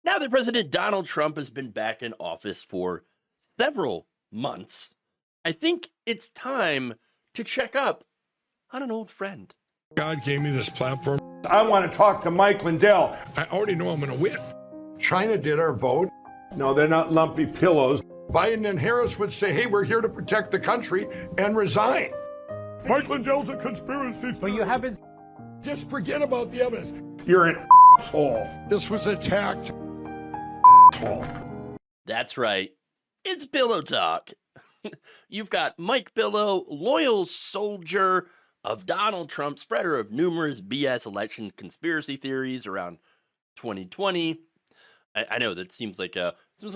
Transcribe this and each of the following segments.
Now that President Donald Trump has been back in office for several months, I think it's time to check up on an old friend. God gave me this platform. I want to talk to Mike Lindell. I already know I'm going to win. China did our vote. No, they're not lumpy pillows. Biden and Harris would say, hey, we're here to protect the country, and resign. Mike Lindell's a conspiracy. But you haven't. Just forget about the evidence. You're an asshole. This was attacked. That's right. It's Pillow Talk. You've got Mike Pillow, loyal soldier of Donald Trump, spreader of numerous BS election conspiracy theories around 2020. I know that seems like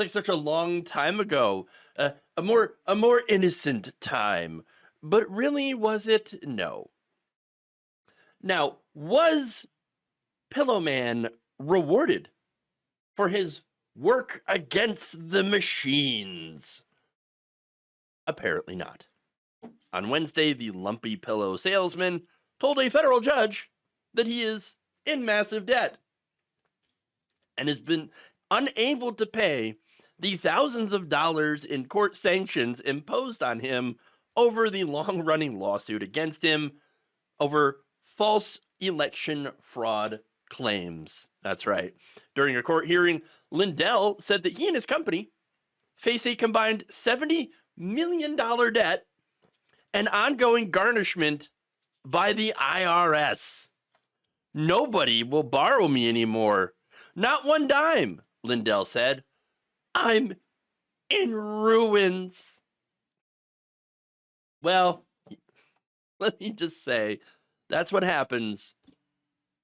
such a long time ago, a more innocent time, but really, was it? No. Now, was Pillowman rewarded for his work against the machines? Apparently not. On Wednesday, the Lumpy Pillow Salesman told a federal judge that he is in massive debt and has been unable to pay the thousands of dollars in court sanctions imposed on him over the long-running lawsuit against him over false election fraud claims. That's right. During a court hearing, Lindell said that he and his company face a combined $70 million debt and ongoing garnishment by the IRS. Nobody will borrow me anymore. Not one dime, Lindell said. I'm in ruins. Well, let me just say, that's what happens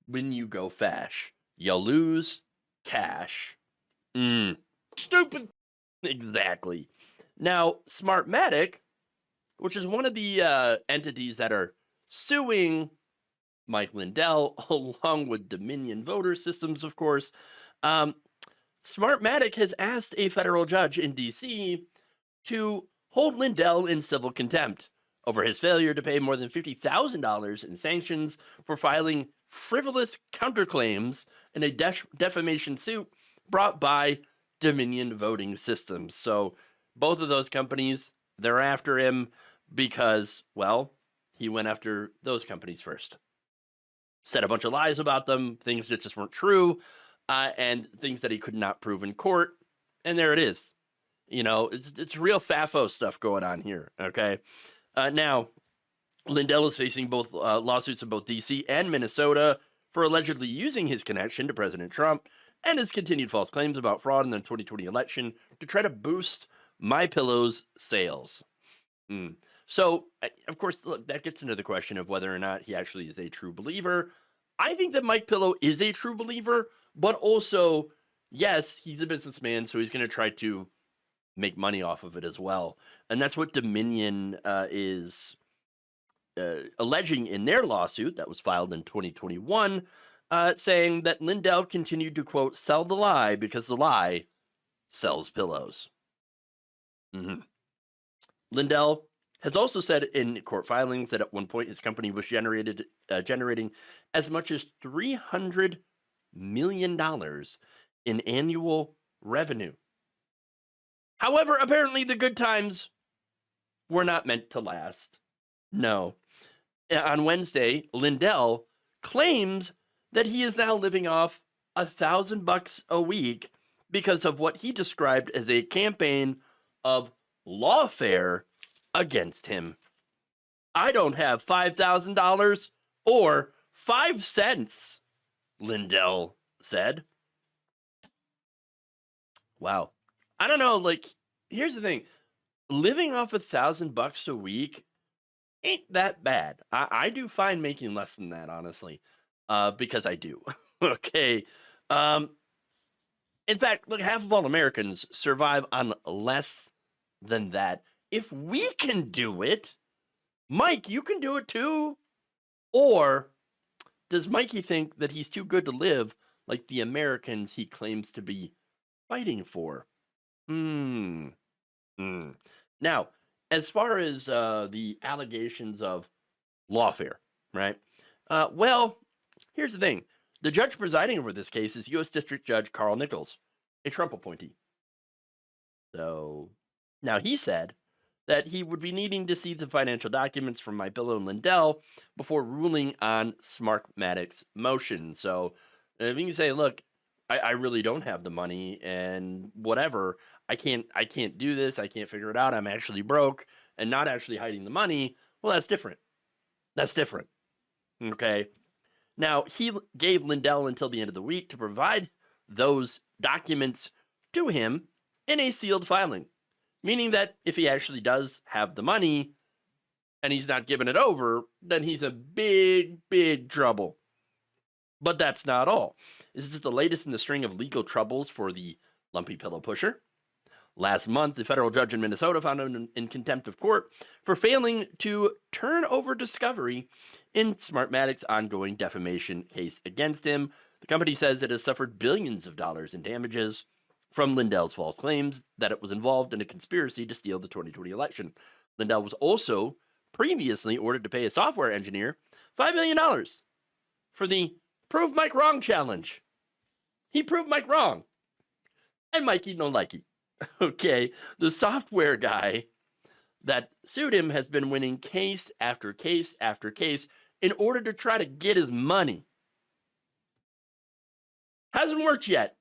when you go fash. You lose cash. Stupid. Exactly. Now, Smartmatic, which is one of the entities that are suing Mike Lindell, along with Dominion Voter Systems, of course, Smartmatic has asked a federal judge in D.C. to hold Lindell in civil contempt over his failure to pay more than $50,000 in sanctions for filing frivolous counterclaims in a defamation suit brought by Dominion Voting Systems. So both of those companies, they're after him because, well, he went after those companies first. Said a bunch of lies about them, things that just weren't true, and things that he could not prove in court. And there it is. You know, it's real FAFO stuff going on here, okay? Now, Lindell is facing both lawsuits in both D.C. and Minnesota for allegedly using his connection to President Trump and his continued false claims about fraud in the 2020 election to try to boost MyPillow's sales. So, of course, look, that gets into the question of whether or not he actually is a true believer. I think that Mike Pillow is a true believer, but also, yes, he's a businessman, so he's going to try to make money off of it as well. And that's what Dominion is alleging in their lawsuit that was filed in 2021, saying that Lindell continued to, quote, sell the lie because the lie sells pillows. Lindell has also said in court filings that at one point his company was generating as much as $300 million in annual revenue. However, apparently the good times were not meant to last. No. On Wednesday, Lindell claims that he is now living off $1,000 a week because of what he described as a campaign of lawfare against him. I don't have $5,000 or 5 cents, Lindell said. Wow. I don't know, like, here's the thing. Living off $1,000 a week ain't that bad. I do fine making less than that, honestly, because I do. Okay. In fact, look, half of all Americans survive on less than that. If we can do it, Mike, you can do it too. Or does Mikey think that he's too good to live like the Americans he claims to be fighting for? Now, as far as the allegations of lawfare, right? Well, here's the thing. The judge presiding over this case is U.S. District Judge Carl Nichols, a Trump appointee. So now he said that he would be needing to see the financial documents from My Pillow and Lindell before ruling on Smartmatic's motion. So if you can say, look, I really don't have the money and whatever, I can't do this, I can't figure it out, I'm actually broke, and not actually hiding the money, well, that's different. That's different. Okay. Now, he gave Lindell until the end of the week to provide those documents to him in a sealed filing, meaning that if he actually does have the money and he's not giving it over, then he's in big trouble. But that's not all. This is just the latest in the string of legal troubles for the Lumpy Pillow pusher. Last month, the federal judge in Minnesota found him in contempt of court for failing to turn over discovery in Smartmatic's ongoing defamation case against him. The company says it has suffered billions of dollars in damages from Lindell's false claims that it was involved in a conspiracy to steal the 2020 election. Lindell was also previously ordered to pay a software engineer $5 million for the Prove Mike Wrong challenge. He proved Mike wrong. And Mikey no likey. Okay, the software guy that sued him has been winning case after case after case in order to try to get his money. Hasn't worked yet.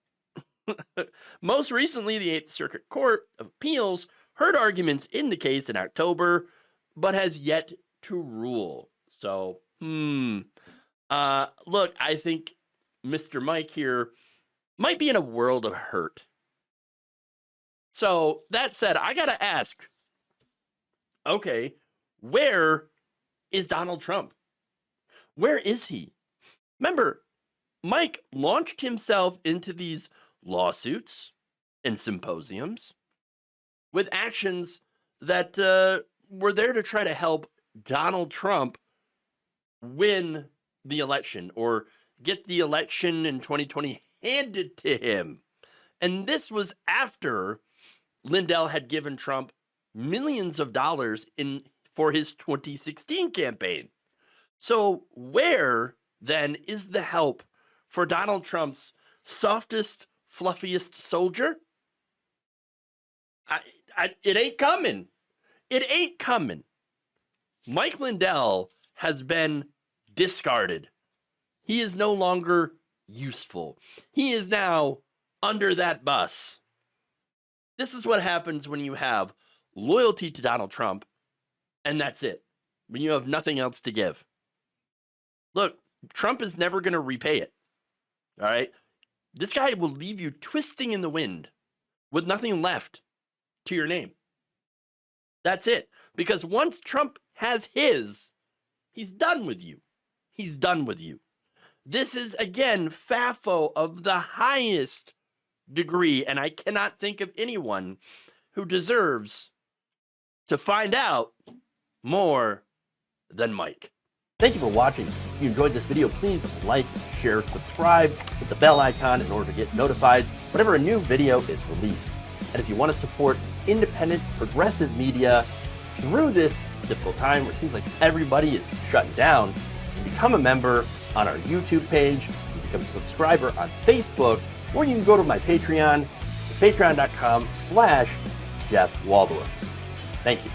Most recently, the 8th Circuit Court of Appeals heard arguments in the case in October, but has yet to rule. So, look, I think Mr. Mike here might be in a world of hurt. So, that said, I got to ask, okay, where is Donald Trump? Where is he? Remember, Mike launched himself into these lawsuits and symposiums with actions that were there to try to help Donald Trump win the election or get the election in 2020 handed to him. And this was after Lindell had given Trump millions of dollars for his 2016 campaign. So where then is the help for Donald Trump's softest, fluffiest soldier? It ain't coming. It ain't coming. Mike Lindell has been discarded. He is no longer useful. He is now under that bus. This is what happens when you have loyalty to Donald Trump, and that's it. When you have nothing else to give. Look, Trump is never going to repay it. All right? This guy will leave you twisting in the wind with nothing left to your name. That's it. Because once Trump has his, he's done with you. He's done with you. This is, again, FAFO of the highest degree, and I cannot think of anyone who deserves to find out more than Mike. Thank you for watching. If you enjoyed this video, please like, share, subscribe, hit the bell icon in order to get notified whenever a new video is released. And if you want to support independent, progressive media through this difficult time where it seems like everybody is shutting down, you can become a member on our YouTube page, you can become a subscriber on Facebook, or you can go to my Patreon. It's patreon.com/Jeff Waldorf. Thank you.